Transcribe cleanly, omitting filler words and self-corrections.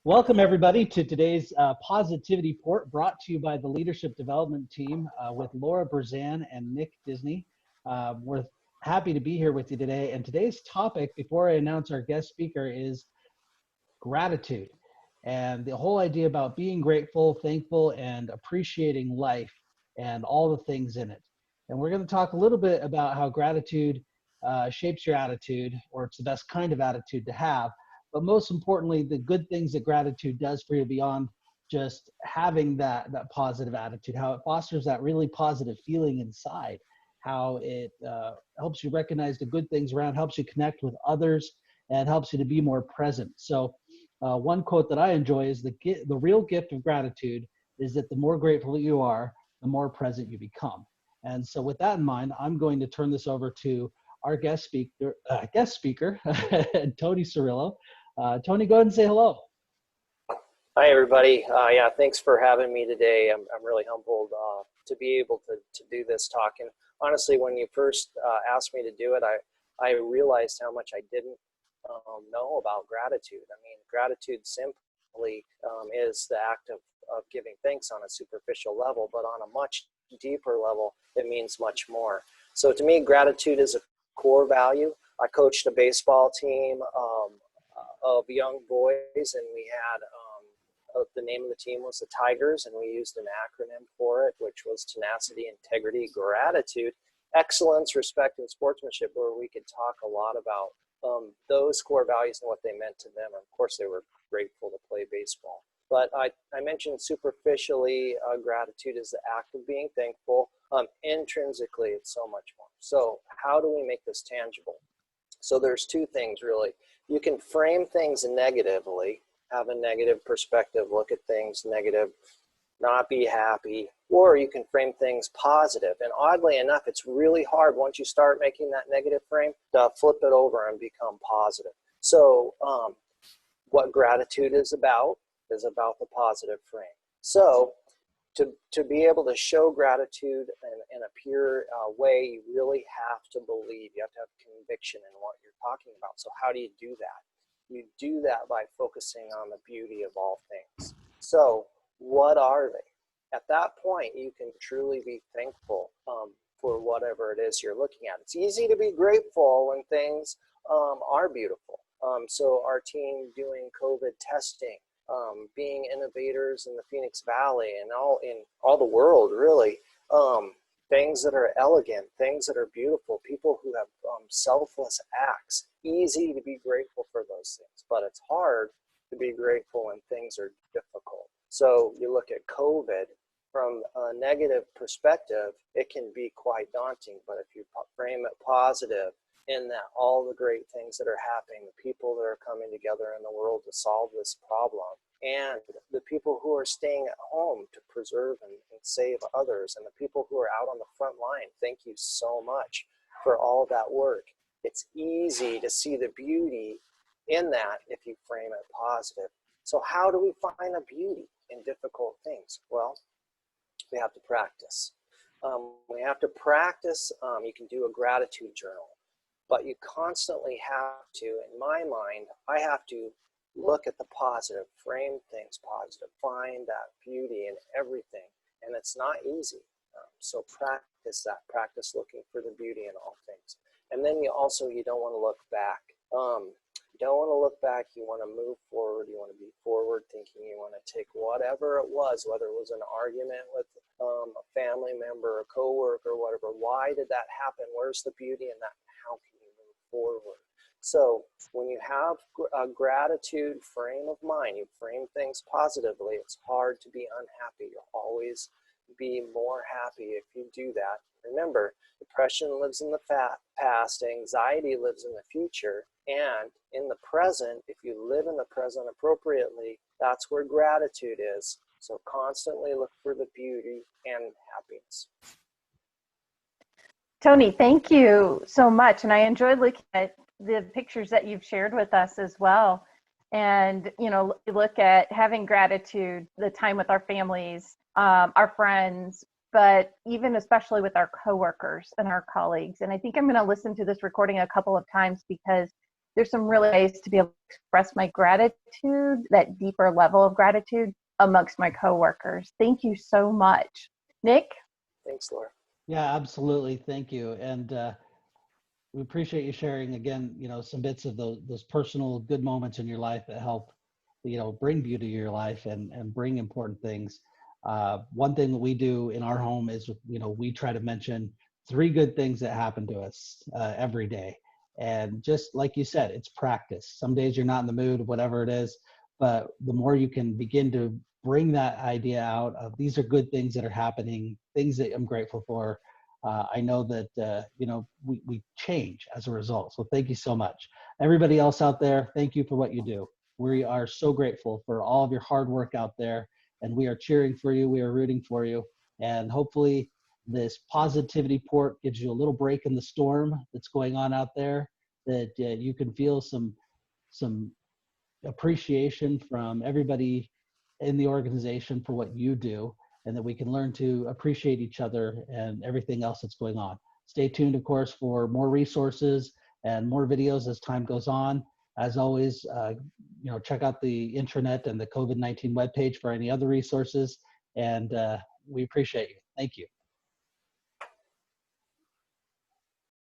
Welcome, everybody, to today's Positivity Port, brought to you by the Leadership Development Team with Laura Berzan and Nick Disney. We're happy to be here with you today. And today's topic, before I announce our guest speaker, is gratitude. And the whole idea about being grateful, thankful, and appreciating life and all the things in it. And we're going to talk a little bit about how gratitude shapes your attitude, or it's the best kind of attitude to have. But most importantly, the good things that gratitude does for you beyond just having that positive attitude, how it fosters that really positive feeling inside, how it helps you recognize the good things around, helps you connect with others, and helps you to be more present. So one quote that I enjoy is the real gift of gratitude is that the more grateful you are, the more present you become. And so with that in mind, I'm going to turn this over to our guest speaker, Tony Cerullo. Tony, go ahead and say hello. Hi, everybody. Yeah, thanks for having me today. I'm really humbled to be able to do this talk. And honestly, when you first asked me to do it, I realized how much I didn't know about gratitude. I mean, gratitude simply is the act of giving thanks on a superficial level, but on a much deeper level, it means much more. So to me, gratitude is a core value. I coached a baseball team of young boys, and we had the name of the team was the Tigers, and we used an acronym for it, which was tenacity, integrity, gratitude, excellence, respect, and sportsmanship, where we could talk a lot about those core values and what they meant to them. And of course, they were grateful to play baseball. But I mentioned superficially, gratitude is the act of being thankful. Intrinsically, it's so much more. So how do we make this tangible? So there's two things, really. You can frame things negatively, have a negative perspective, look at things negative, not be happy, or you can frame things positive. And oddly enough, it's really hard once you start making that negative frame to flip it over and become positive. So what gratitude is about the positive frame. So to be able to show gratitude in a pure way, you really have to believe. You have to have conviction in what you're talking about. So how do you do that? You do that by focusing on the beauty of all things. So what are they? At that point, you can truly be thankful for whatever it is you're looking at. It's easy to be grateful when things are beautiful. So our team doing COVID testing, being innovators in the Phoenix Valley and in all the world, really, things that are elegant, things that are beautiful, people who have selfless acts. Easy to be grateful for those things, but it's hard to be grateful when things are difficult. So you look at COVID from a negative perspective, it can be quite daunting, but if you frame it positive, in that all the great things that are happening, the people that are coming together in the world to solve this problem, and the people who are staying at home to preserve and save others, and the people who are out on the front line, thank you so much for all that work. It's easy to see the beauty in that if you frame it positive. So how do we find the beauty in difficult things? Well, we have to practice. We have to practice. You can do a gratitude journal. But you constantly have to, in my mind, I have to look at the positive, frame things positive, find that beauty in everything. And it's not easy. So practice that, practice looking for the beauty in all things. And then you don't want to look back. You don't want to look back, you want to move forward, you want to be forward thinking, you want to take whatever it was, whether it was an argument with a family member, a coworker, whatever. Why did that happen? Where's the beauty in that? How can you move forward? So when you have a gratitude frame of mind, you frame things positively, it's hard to be unhappy. You'll always be more happy if you do that. Remember, depression lives in the past, anxiety lives in the future, and in the present, if you live in the present appropriately, that's where gratitude is. So constantly look for the beauty and happiness. Tony, thank you so much. And I enjoyed looking at the pictures that you've shared with us as well. And, look at having gratitude, the time with our families, our friends, but even especially with our coworkers and our colleagues. And I think I'm going to listen to this recording a couple of times because there's some really ways to be able to express my gratitude, that deeper level of gratitude amongst my coworkers. Thank you so much. Nick? Thanks, Laura. Yeah, absolutely. Thank you. And we appreciate you sharing again, some bits of those personal good moments in your life that help, bring beauty to your life and bring important things. One thing that we do in our home is, we try to mention 3 good things that happen to us every day. And just like you said, it's practice. Some days you're not in the mood, whatever it is, but the more you can begin to bring that idea out of these are good things that are happening, things that I'm grateful for. I know that, we change as a result. So thank you so much. Everybody else out there, thank you for what you do. We are so grateful for all of your hard work out there, and we are cheering for you. We are rooting for you. And hopefully this positivity port gives you a little break in the storm that's going on out there, that you can feel some appreciation from everybody in the organization for what you do, and that we can learn to appreciate each other and everything else that's going on. Stay tuned, of course, for more resources and more videos as time goes on. As always, check out the intranet and the COVID-19 webpage for any other resources, and we appreciate you. Thank you.